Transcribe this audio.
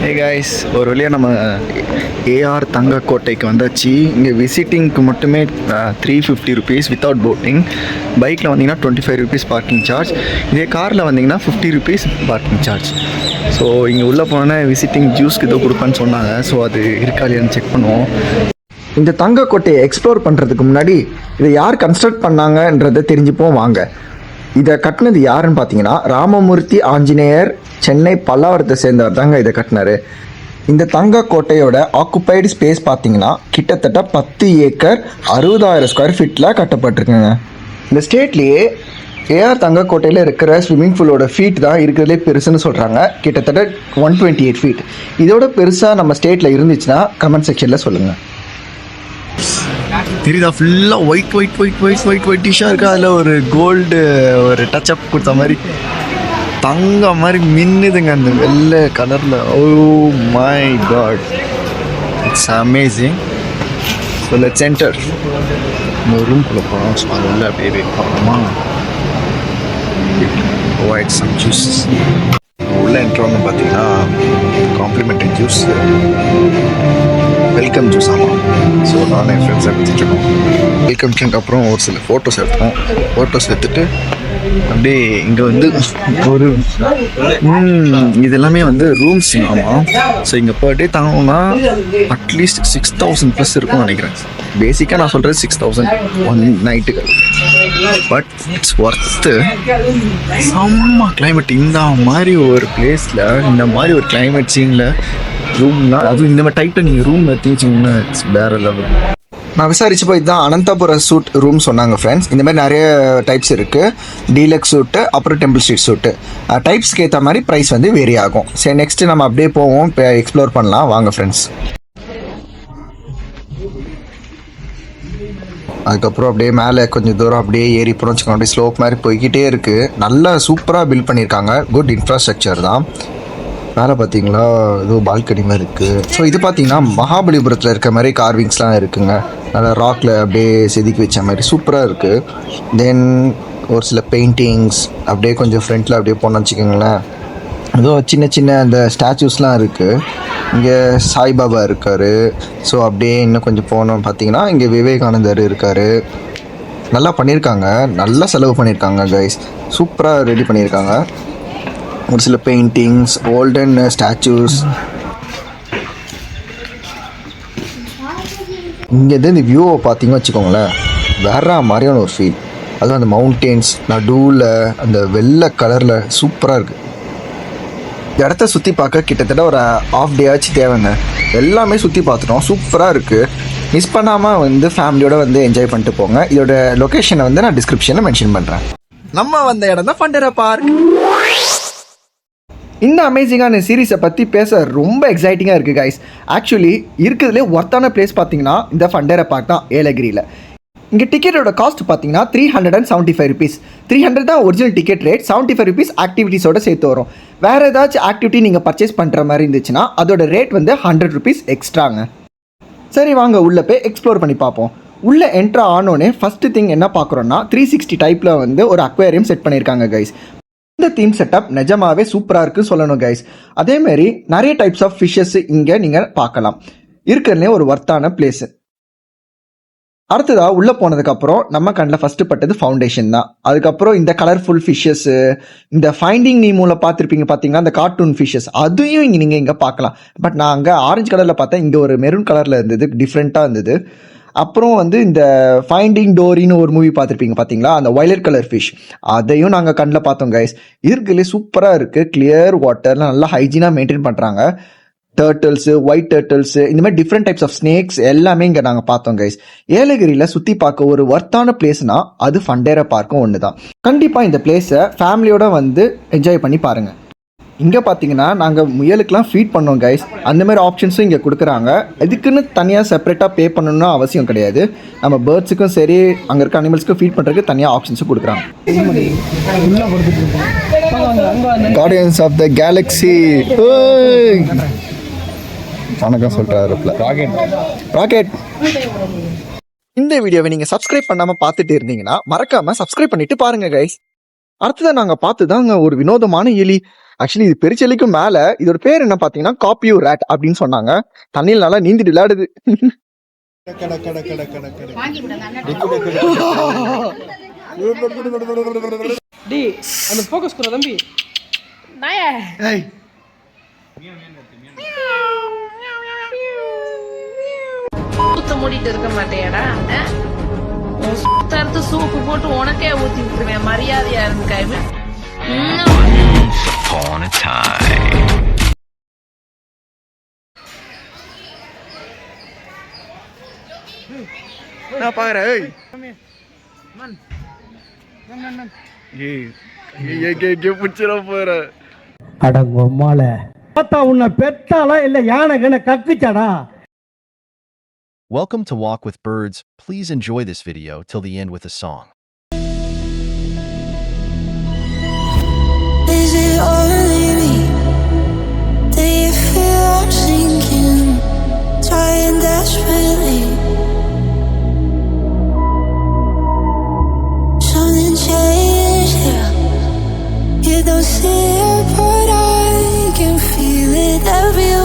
Hey guys, ஒரு வழியாக நம்ம ஏஆர் தங்கக்கோட்டைக்கு வந்தாச்சு. இங்கே விசிட்டிங்க்கு மட்டுமே 350 ருபீஸ் வித்தவுட் போட்டிங். பைக்கில் வந்தீங்கன்னா 25 ருபீஸ் பார்க்கிங் சார்ஜ். இதே காரில் வந்தீங்கன்னா 50 ருபீஸ் பார்க்கிங் சார்ஜ். ஸோ இங்கே உள்ளே போனோன்னே விசிட்டிங் ஜூஸ்க்கு ஏதோ கொடுப்பேன்னு சொன்னாங்க. ஸோ அது இருக்கா இல்லையான்னு செக் பண்ணுவோம். இந்த தங்கக்கோட்டையை எக்ஸ்ப்ளோர் பண்ணுறதுக்கு முன்னாடி இதை யார் கன்ஸ்ட்ரக்ட் பண்ணாங்கன்றதை தெரிஞ்சுப்போம் வாங்க. இதை கட்டினது யாருன்னு பார்த்தீங்கன்னா ராமமூர்த்தி ஆஞ்சநேயர், சென்னை பல்லாவரத்தை சேர்ந்தவர் தாங்க இதை கட்டினாரு. இந்த தங்கக்கோட்டையோட ஆக்குபைடு ஸ்பேஸ் பார்த்தீங்கன்னா கிட்டத்தட்ட 10 ஏக்கர் 60,000 ஸ்கொயர் ஃபீட்டில் கட்டப்பட்டிருக்குங்க. இந்த ஸ்டேட்லேயே ஏஆர் தங்கக்கோட்டையில் இருக்கிற ஸ்விம்மிங் பூலோட ஃபீட் தான் இருக்கிறதுலே பெருசுன்னு சொல்கிறாங்க. கிட்டத்தட்ட 128 ஃபீட். இதோட பெருசாக நம்ம ஸ்டேட்டில் இருந்துச்சுன்னா கமெண்ட் செக்ஷனில் சொல்லுங்கள். தெரியுதா, ஃபுல்லாக ஒயிட்டிஷாக இருக்கா. அதில் ஒரு கோல்டு ஒரு டச்சப் கொடுத்த மாதிரி தங்க மாதிரி மின்னுதுங்க அந்த வெள்ளை கலரில். Oh my God, it's amazing. So let's enter. இந்த ரூம்குள்ளே போகிறோம். ஸோ அது உள்ள அப்படியே வெயிட் பண்ணோமா, ஒயிட் சம் ஜூஸ். உள்ளே என்ட்ரோன்னு பார்த்தீங்கன்னா காம்ப்ளிமெண்ட்ரி ஜூஸ், வெல்கம் ஜூஸ். ஆமாம். ஸோ நானும் என் ஃப்ரெண்ட்ஸை எடுத்துகிட்ருக்கோம். வெல்கம் ட்ரிங்க் அப்புறம் ஒரு சில ஃபோட்டோஸ் எடுத்தோம். ஃபோட்டோஸ் எடுத்துகிட்டு அப்படியே இங்கே வந்து ஒரு இது எல்லாமே வந்து ரூம்ஸ். ஆமாம். ஸோ இங்கே பர் டே தங்கணும்னா அட்லீஸ்ட் 6,000+ இருக்கும்னு நினைக்கிறேன். பேசிக்காக நான் சொல்கிறது 6,000 1 நைட்டுக்கு. But it's worth. செம்ம கிளைமேட். இந்த மாதிரி ஒரு பிளேஸில் இந்த மாதிரி ஒரு கிளைமேட் சீனில் ரூம்னா, அதுவும் இந்த மாதிரி டைட்டில் நீங்கள் ரூம் எடுத்துச்சிங்கன்னா இட்ஸ் வேறு லெவல். நான் விசாரிச்சு போய் தான் அனந்தபுர சூட் ரூம் சொன்னாங்க ஃப்ரெண்ட்ஸ். இந்த மாதிரி நிறைய டைப்ஸ் இருக்குது. டீலக்ஸ் சூட்டு, அப்புறம் டெம்பிள் ஸ்ட்ரீட் சூட்டு. டைப்ஸ்க்கு ஏற்ற மாதிரி ப்ரைஸ் வந்து வேரி ஆகும். சரி, நெக்ஸ்ட்டு நம்ம அப்படியே போவோம், இப்போ எக்ஸ்ப்ளோர் பண்ணலாம் வாங்க ஃப்ரெண்ட்ஸ். அதுக்கப்புறம் அப்படியே மேலே கொஞ்சம் தூரம் அப்படியே ஏறி போகிறோம் வச்சுக்கோங்க. அப்படியே ஸ்லோப் மாதிரி போய்கிட்டே இருக்குது. நல்லா சூப்பராக பில்ட் பண்ணியிருக்காங்க. குட் இன்ஃப்ராஸ்ட்ரக்சர் தான். மேலே பார்த்தீங்களா ஏதோ பால்கனி மாதிரி இருக்குது. ஸோ இது பார்த்தீங்கன்னா மகாபலிபுரத்தில் இருக்க மாதிரி கார்விங்ஸ்லாம் இருக்குங்க. நல்லா ராக்கில் அப்படியே செதுக்கி வச்ச மாதிரி சூப்பராக இருக்குது. தென் ஒரு சில பெயிண்டிங்ஸ் அப்படியே கொஞ்சம் ஃப்ரண்ட்டில் அப்படியே போனோம்னு வச்சுக்கோங்களேன். ஏதோ சின்ன சின்ன அந்த ஸ்டாச்சூஸ்லாம் இருக்குது. இங்கே சாய்பாபா இருக்கார். ஸோ அப்படியே இன்னும் கொஞ்சம் போனோம் பார்த்தீங்கன்னா இங்கே விவேகானந்தர் இருக்கார். நல்லா பண்ணியிருக்காங்க, நல்லா செலவு பண்ணியிருக்காங்க கைஸ். சூப்பராக ரெடி பண்ணியிருக்காங்க. ஒரு சில பெயிண்டிங்ஸ், ஓல்டன் ஸ்டாச்சூஸ். இங்கேருந்து இந்த வியூவை பார்த்தீங்கன்னு வச்சுக்கோங்களேன், வேற மாதிரியான ஒரு ஃபீல். அதுவும் அந்த மவுண்டெயின்ஸ் நடுவில் அந்த வெள்ளை கலரில் சூப்பராக இருக்குது. இந்த இடத்த சுற்றி பார்க்க கிட்டத்தட்ட ஒரு ½ டே ஆச்சு தேவைங்க. எல்லாமே சுற்றி பார்த்துட்டோம். சூப்பராக இருக்குது. மிஸ் பண்ணாமல் வந்து ஃபேமிலியோடு வந்து என்ஜாய் பண்ணிட்டு போங்க. இதோட லொக்கேஷனை வந்து நான் டிஸ்கிரிப்ஷனில் மென்ஷன் பண்ணுறேன். நம்ம வந்த இடம் தான் ஃபண்டேரா பார்க். இந்த அமேசிங்கான சீரீஸை பற்றி பேச ரொம்ப எக்ஸைட்டிங்காக இருக்குது கைஸ். ஆக்சுவலி இருக்கிறதுலே ஒர்த்தான பிளேஸ் பார்த்தீங்கன்னா இந்த ஃபண்டேரா பார்க் தான், ஏலகிரியில். இங்கே டிக்கெட்டோட காஸ்ட் பார்த்தீங்கன்னா 375 ருபீஸ். 300 தான் ஒரிஜினல் டிக்கெட் ரேட். 75 ருபீஸ் ஆக்டிவிட்டீஸோட சேர்த்து வரும். வேறு ஏதாச்சும் ஆக்டிவிட்டி நீங்கள் பர்ச்சேஸ் பண்ணுற மாதிரி இருந்துச்சுன்னா அதோட ரேட் வந்து 100 ருபீஸ் எக்ஸ்ட்ராங்க. சரி வாங்க உள்ளே போய் எக்ஸ்ப்ளோர் பண்ணி பார்ப்போம். உள்ளே என்ட்ரு ஆனோடனே ஃபஸ்ட்டு திங் என்ன பார்க்குறோன்னா 360 டைப்பில் வந்து ஒரு அக்வேரியம் செட் பண்ணியிருக்காங்க கைஸ். இந்த தீம் செட்டப் நிஜமாவே சூப்பராக இருக்குன்னு சொல்லணும் கைஸ். அதேமாரி நிறைய டைப்ஸ் ஆஃப் ஃபிஷ்ஷஸ் இங்கே நீங்கள் பார்க்கலாம். இருக்கிறதுலே ஒரு ஒர்த்தான பிளேஸு. அடுத்ததாக உள்ளே போனதுக்கப்புறம் நம்ம கண்ணில் ஃபஸ்ட்டு பட்டது ஃபவுண்டேஷன் தான். அதுக்கப்புறம் இந்த கலர்ஃபுல் ஃபிஷ்ஷஸ்ஸு, இந்த ஃபைண்டிங் நீமூல பார்த்துருப்பீங்க பார்த்தீங்கன்னா அந்த கார்ட்டூன் ஃபிஷ்ஷஸ், அதையும் இங்கே நீங்கள் இங்கே பார்க்கலாம். பட் நான் அங்கே ஆரஞ்சு கலரில் பார்த்தேன், இங்கே ஒரு மெரூன் கலரில் இருந்தது, டிஃப்ரெண்ட்டாக இருந்தது. அப்புறம் வந்து இந்த ஃபைண்டிங் டோரின்னு ஒரு மூவி பார்த்துருப்பீங்க பார்த்தீங்களா, அந்த வயலட் கலர் ஃபிஷ், அதையும் நாங்கள் கண்ணில் பார்த்தோம் கைஸ். இருக்குல்லே சூப்பராக இருக்குது. கிளியர் வாட்டர்லாம் நல்லா ஹைஜீனாக மெயின்டைன் பண்ணுறாங்க. டர்ட்டில்ஸு, ஒயிட் டர்ட்டில்ஸு, இந்த மாதிரி டிஃப்ரெண்ட் டைப்ஸ் ஆஃப் ஸ்னேக்ஸ் எல்லாமே இங்கே நாங்கள் பார்த்தோம் கைஸ். ஏலகிரியில் சுற்றி பார்க்க ஒரு ஒர்த்தான பிளேஸ்னால் அது ஃபண்டேரா பார்க்கும் ஒன்று தான். கண்டிப்பாக இந்த பிளேஸை ஃபேமிலியோடு வந்து என்ஜாய் பண்ணி பாருங்கள். இங்கே பார்த்தீங்கன்னா நாங்கள் முயலுக்கெலாம் ஃபீட் பண்ணோம் கைஸ். அந்தமாதிரி ஆப்ஷன்ஸும் இங்கே கொடுக்குறாங்க. இதுக்குன்னு தனியாக செப்பரேட்டாக பே பண்ணணும்னு அவசியம் கிடையாது. நம்ம பேர்ட்ஸுக்கும் சரி அங்கே இருக்க அனிமல்ஸுக்கும் ஃபீட் பண்ணுறதுக்கு தனியாக ஆப்ஷன்ஸும் கொடுக்குறாங்க. கார்டியன்ஸ் ஆஃப் த கேலக்ஸி வணக்கம் சொல்கிறாரு ராக்கெட். இந்த வீடியோவை நீங்கள் சப்ஸ்கிரைப் பண்ணாமல் பார்த்துட்டு இருந்தீங்கன்னா மறக்காமல் சப்ஸ்கிரைப் பண்ணிட்டு பாருங்கள் கைஸ். அடுத்ததான் நாங்க பார்த்ததாங்க ஒரு வினோதமான எலி. ஆக்சுவலி இது பெருச்செலிக்கும் மேல இதோட பேர் என்ன பாத்தீங்கன்னா காப்பியோ ரேட் அப்படின்னு சொன்னாங்க. தண்ணியில் நல்லா நீந்திட்டு விளையாடுது. அந்த ஃபோக்கஸ் பண்ண தம்பி மூடிட்டு இருக்க மாட்டேடா. தடுத்து சூப்பு போட்டு உனக்கே ஊத்தி விட்டுருவேன். மரியாதையா இருந்துக்காய். நான் பாக்குறேன். அடங்கம்மால பார்த்தா உன்னை பெத்தாளா இல்ல யானை கண்ண கக்குச்சாடா. Welcome to Walk with Birds. Please enjoy this video till the end with a song. Is it only me? Do you feel I'm sinking? Trying desperately. Something changed here. You don't see it, but I can feel it everywhere.